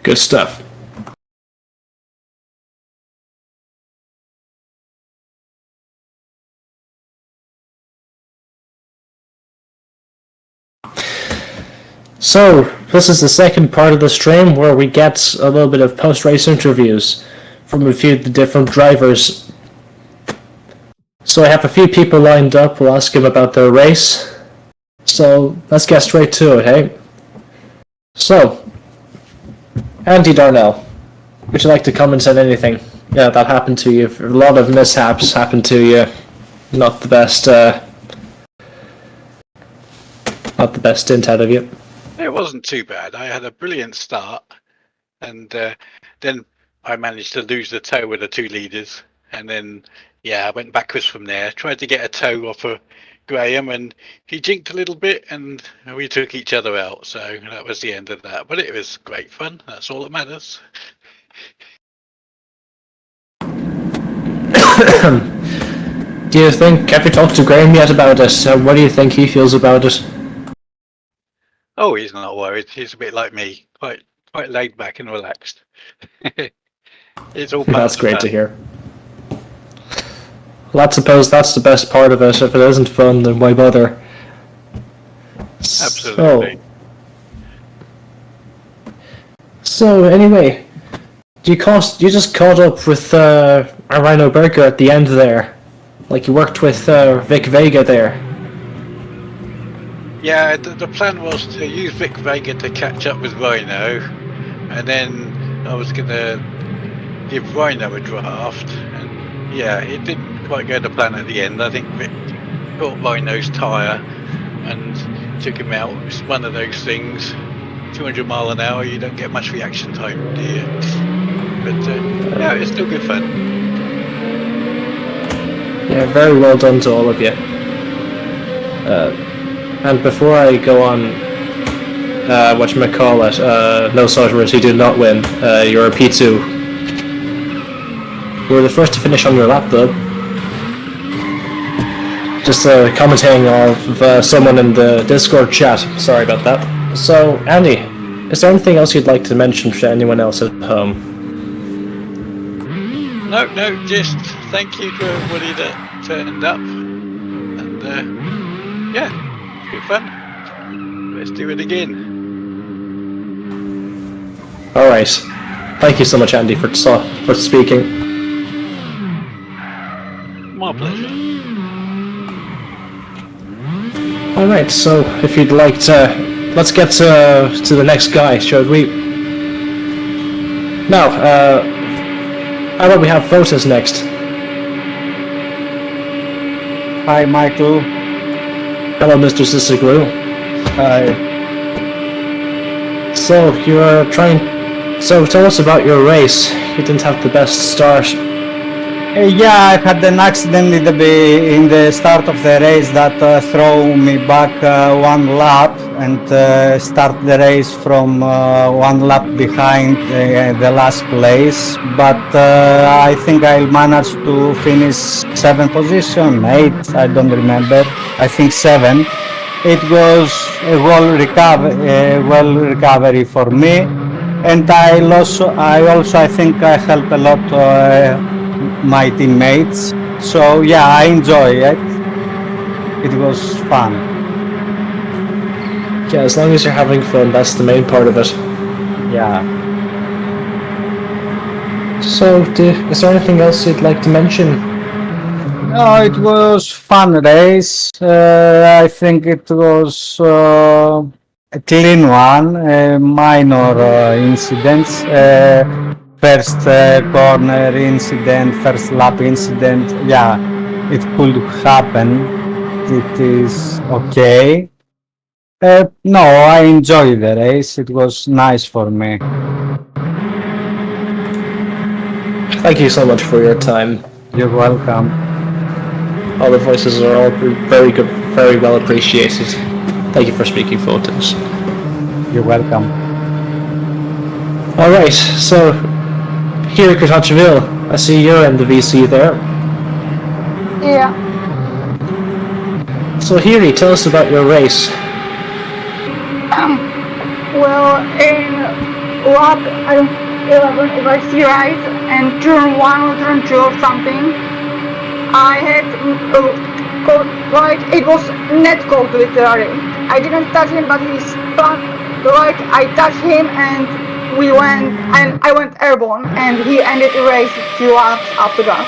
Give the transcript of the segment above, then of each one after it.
Good stuff. So, this is the second part of the stream where we get a little bit of post-race interviews from a few of the different drivers. So I have a few people lined up. We'll ask them about their race. So, let's get straight to it, hey? So, Andy Darnell, would you like to comment on anything? Yeah, that happened to you. A lot of mishaps happened to you. Not the best stint out of you. It wasn't too bad. I had a brilliant start, and then I managed to lose the toe with the 2 leaders, and then I went backwards from there. Tried to get a toe off of Graham, and he jinked a little bit, and we took each other out. So that was the end of that. But it was great fun. That's all that matters. Do you think? Have you talked to Graham yet about it? What do you think he feels about it? Oh, he's not worried. He's a bit like me, quite laid back and relaxed. It's all. That's great to hear. Well, I suppose that's the best part of it. If it isn't fun, then why bother? Absolutely. So anyway, you just caught up with Rhino Berger at the end there, like you worked with Vic Vega there. Yeah, the plan was to use Vic Vega to catch up with Rhino, and then I was going to give Rhino a draft, and it didn't quite go to plan at the end. I think Vic caught Rhino's tyre and took him out. It's one of those things, 200 mile an hour, you don't get much reaction time, do you? But it's still good fun. Yeah, very well done to all of you. And before I go on, no sorcerers who did not win, you're a P2. You were the first to finish on your lap though. Just commenting of someone in the Discord chat, sorry about that. So, Andy, is there anything else you'd like to mention to anyone else at home? No, just thank you to everybody that turned up. And good fun. Let's do it again. Alright. Thank you so much, Andy, for speaking. My pleasure. Alright, so if you'd like to, let's get to the next guy, shall we? Now, how about we have Fotis next? Hi, Michael. Hello, Mr. Sissiglu. Hi. So, so tell us about your race. You didn't have the best start. I had an accident in the start of the race that threw me back 1 lap and start the race from 1 lap behind the last place. But I think I managed to finish 7th position, 8th, I don't remember. I think 7. It was a well recovery for me, and I think I helped a lot my teammates. So I enjoy it. It was fun. Yeah, as long as you're having fun, that's the main part of it. Yeah. So, is there anything else you'd like to mention? No, it was fun race. I think it was a clean one, minor incidents. First corner incident, first lap incident, it could happen. It is okay. No, I enjoyed the race. It was nice for me. Thank you so much for your time. You're welcome. All the voices are all very good, very well appreciated. Thank you for speaking, Fotis. You're welcome. Alright, so here at Kratachville, I see you're in the VC there. Yeah. So Hiri, tell us about your race. lap, I don't 11 if I see right, and turn 1 or turn 2 or something. I had code, like it was net code literally. I didn't touch him, but he spun, like I touched him and we went, and I went airborne, and he ended the race a few laps after that.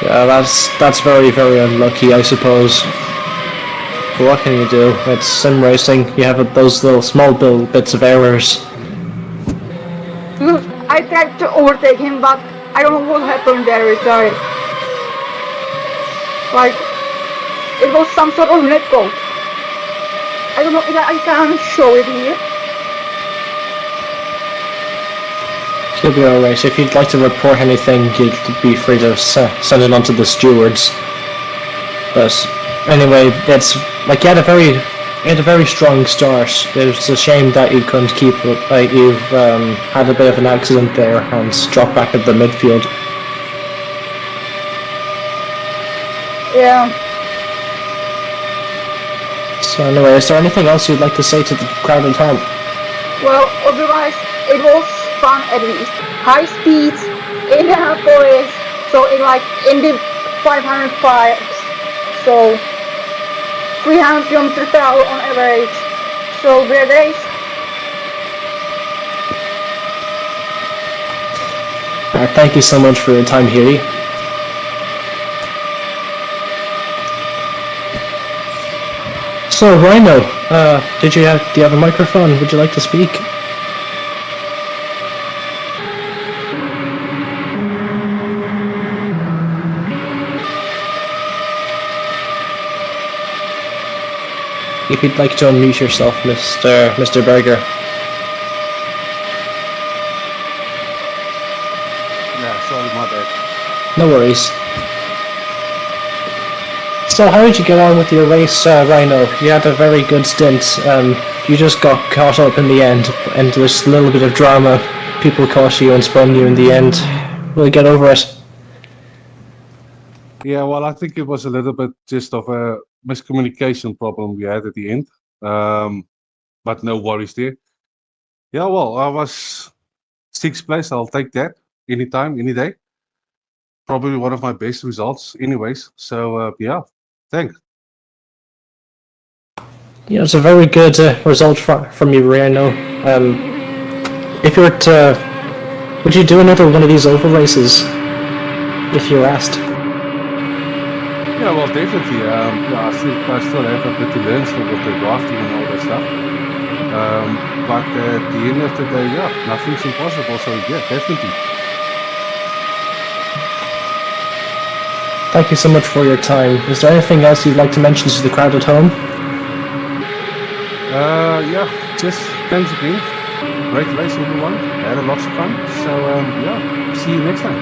Yeah, that's very, very unlucky, I suppose. But what can you do? It's sim racing. You have those little small bits of errors. Look, I tried to overtake him, but I don't know what happened there, sorry. Like, it was some sort of net code. I don't know, I can't show it here. You'll be alright. If you'd like to report anything, you'd be free to send it on to the stewards. But anyway, it's like you had a very strong start. It's a shame that you couldn't keep it. Like you've had a bit of an accident there and dropped back at the midfield. Yeah. So anyway, is there anything else you'd like to say to the crowd at home? Well, otherwise, it was fun at least. High speeds, Indianapolis, so in the 505, so 300 kilometers per hour on average. So great race. Thank you so much for your time, Huey. So Rhino, do you have a microphone? Would you like to speak? If you'd like to unmute yourself, Mr. Berger. Yeah, sorry, my bad. No worries. So how did you get on with your race, Rhino? You had a very good stint. You just got caught up in the end, and there's a little bit of drama. People caught you and spun you in the end. Will you get over it? Yeah, well, I think it was a little bit just of a miscommunication problem we had at the end. But no worries there. Yeah, well, I was 6th place. I'll take that anytime, any day. Probably one of my best results anyways. So, yeah, thanks. Yeah, it's a very good result from you, Rhino. If you were to... Would you do another one of these oval races? If you were asked. Yeah, well, definitely. Yeah, I think I still have a bit to learn still with the drafting and all that stuff. But at the end of the day, yeah, nothing's impossible. So, yeah, definitely. Thank you so much for your time. Is there anything else you'd like to mention to the crowd at home? Yeah, just thanks again. Great race, everyone. Had a lot of fun. So, yeah, see you next time.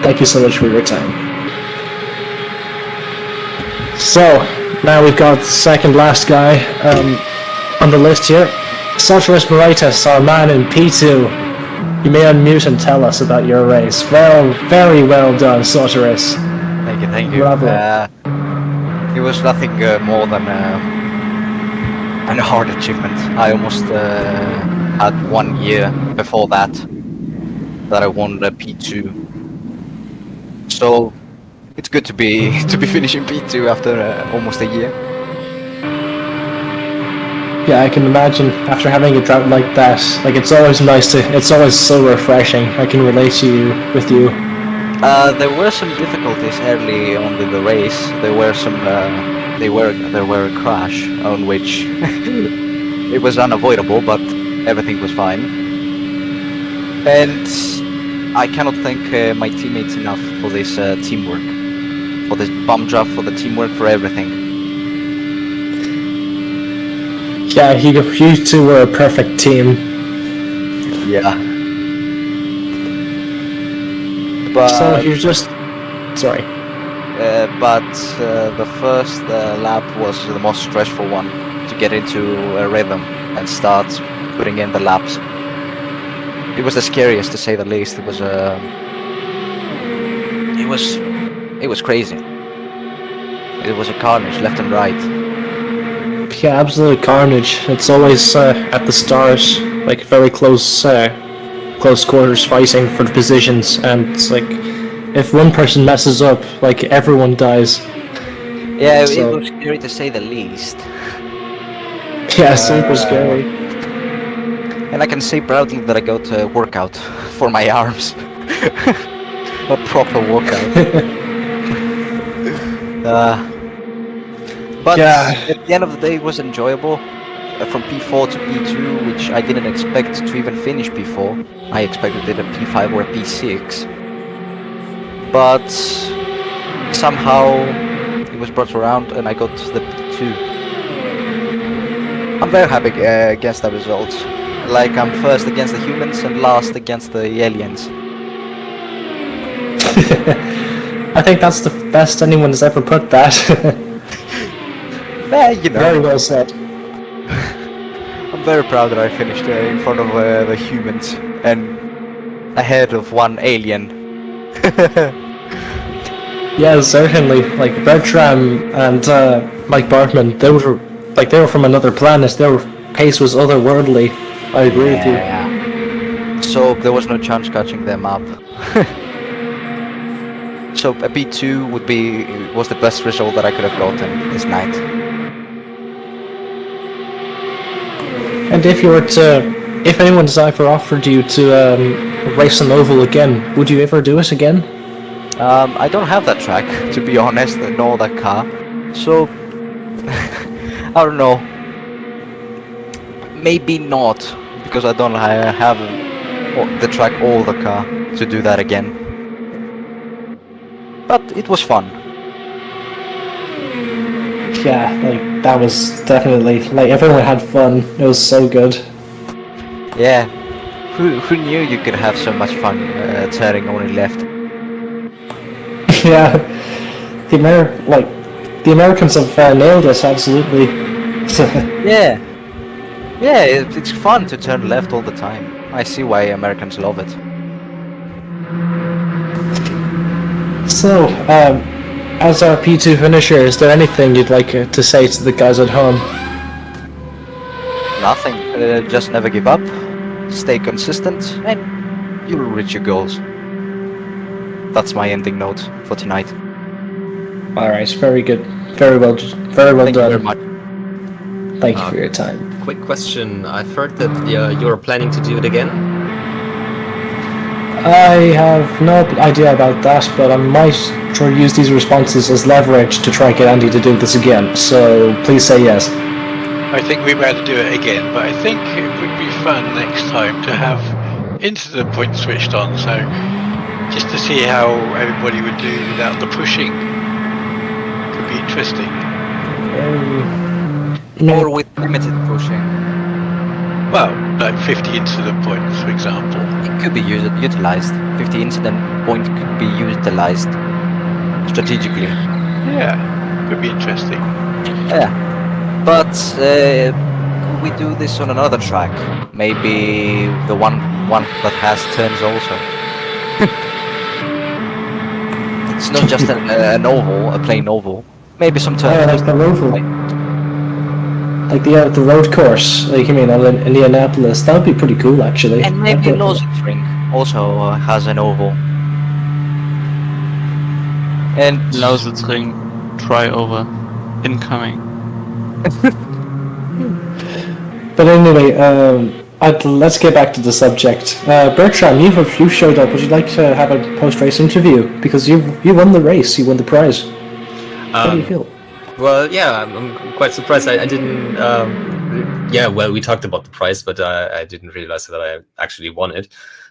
Thank you so much for your time. So, now we've got the second last guy on the list here. Sotiris Moraitis, our man in P2. You may unmute and tell us about your race. Well, very well done, Sotiris. Thank you. Bravo. It was nothing more than a hard achievement. I almost had 1 year before that I won the P2. So it's good to be finishing P2 after almost a year. Yeah, I can imagine after having a drought like that. Like it's always so refreshing. I can relate with you. There were some difficulties early on in the race. There were a crash on which it was unavoidable, but everything was fine. And I cannot thank my teammates enough for this teamwork, for this bomb drop, for the teamwork, for everything. Yeah, you two were a perfect team. Yeah. But So you're just... Sorry. but the first lap was the most stressful one, to get into a rhythm and start putting in the laps. It was the scariest, to say the least. It was crazy. It was a carnage left and right. Yeah, absolute carnage. It's always at the start, like very close quarters fighting for the positions, and it's like if one person messes up, like everyone dies. Yeah, it So- was scary to say the least. Yeah, super scary. And I can say proudly that I got a workout for my arms. A proper workout. But Yeah. at the end of the day, it was enjoyable. From P4 to P2, which I didn't expect to even finish P4. I expected it a P5 or a P6. But somehow it was brought around and I got the P2. I'm very happy against that result. Like I'm first against the humans and last against the aliens. I think that's the best anyone has ever put that. You know. Very well said. I'm very proud that I finished in front of the humans and ahead of one alien. Yeah, certainly. Like Bertram and Mike Bartman, they were from another planet. Their pace was otherworldly. I agree with you. So there was no chance catching them up. So a P2 was the best result that I could have gotten this night. And if anyone ever offered you to race an oval again, would you ever do it again? I don't have that track, to be honest, nor that car. So I don't know. Maybe not, because I don't have the track or the car to do that again. But it was fun. Yeah, like that was definitely like everyone had fun. It was so good. Yeah. Who knew you could have so much fun turning only left? Yeah, the Americans have nailed it absolutely. Yeah. Yeah, it's fun to turn left all the time. I see why Americans love it. So, as our P2 finisher, is there anything you'd like to say to the guys at home? Nothing. Just never give up. Stay consistent, and you'll reach your goals. That's my ending note for tonight. All right, very good, very well Thank done. you very much. Thank you for your time. Quick question. I've heard that you're planning to do it again. I have no idea about that, but I might try to use these responses as leverage to try and get Andy to do this again. So please say yes. I think we better do it again, but I think it would be fun next time to have incident points switched on, so just to see how everybody would do without the pushing. Could be interesting. Or with limited pushing. Well, like 50 incident points, for example. It could be utilized. 50 incident point could be utilized strategically. Yeah, could be interesting. Yeah. But we do this on another track. Maybe the one that has turns also. It's not just an oval, a plain oval. Maybe some turns. Yeah, like the oval. Like the road course, like you mean on Indianapolis, that would be pretty cool actually. And maybe Ring also has an oval. And Lausitzring try-over incoming. But anyway, let's get back to the subject. Bertram, you showed up. Would you like to have a post-race interview? Because you won the race, you won the prize. How do you feel? Well, yeah, I'm quite surprised. I didn't. Yeah, well, we talked about the prize, but I didn't realize that I actually won it,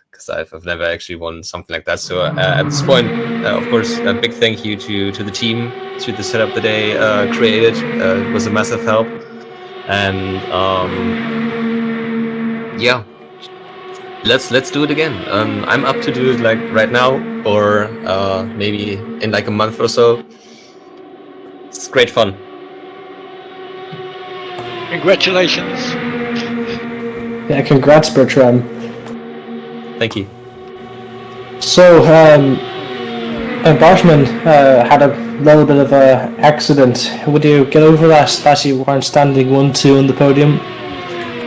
because I've never actually won something like that. So at this point, of course, a big thank you to the team, to the setup that they created. It was a massive help, and yeah, let's do it again. I'm up to do it like right now, or maybe in like a month or so. It's great fun. Congratulations. Yeah, congrats, Bertram. Thank you. So, Bartman had a little bit of a accident. Would you get over that you weren't standing 1-2 on the podium?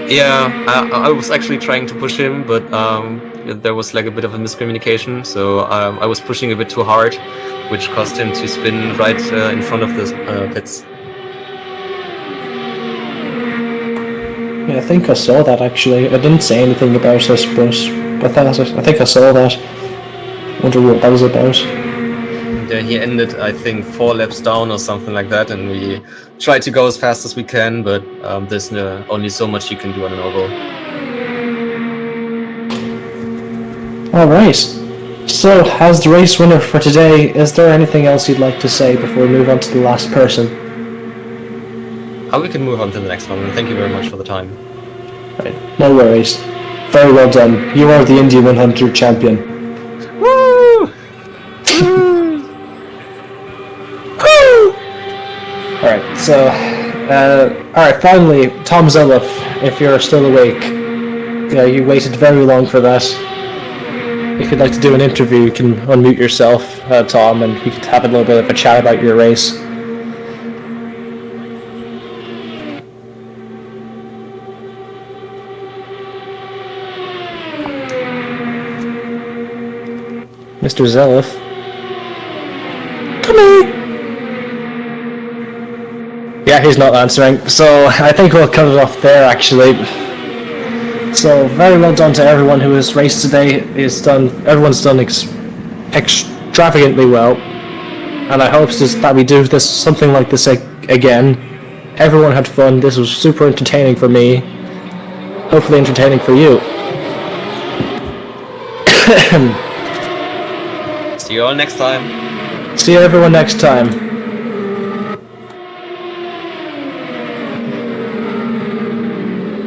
Yeah, I was actually trying to push him, but there was like a bit of a miscommunication. So I was pushing a bit too hard, which caused him to spin right in front of the pits. Yeah, I think I saw that actually. I didn't say anything about it, but I think I saw that. Wonder what that was about. Yeah, he ended, I think, 4 laps down or something like that, and we tried to go as fast as we can, but there's only so much you can do on an oval. Alright. So, as the race winner for today, is there anything else you'd like to say before we move on to the last person? We can move on to the next one, and thank you very much for the time. Right, no worries. Very well done. You are the Indy 100 champion. Woo! Alright, so, alright, finally, Tom Zelliff, if you're still awake. Yeah, you waited very long for that. If you'd like to do an interview, you can unmute yourself, Tom, and we could have a little bit of a chat about your race. Mr. Zelliff. Come here! Yeah, he's not answering, so I think we'll cut it off there, actually. So, very well done to everyone who has raced today. Everyone's done extravagantly well, and I hope that we do something like this again. Everyone had fun. This was super entertaining for me. Hopefully entertaining for you. See you all next time. See everyone next time.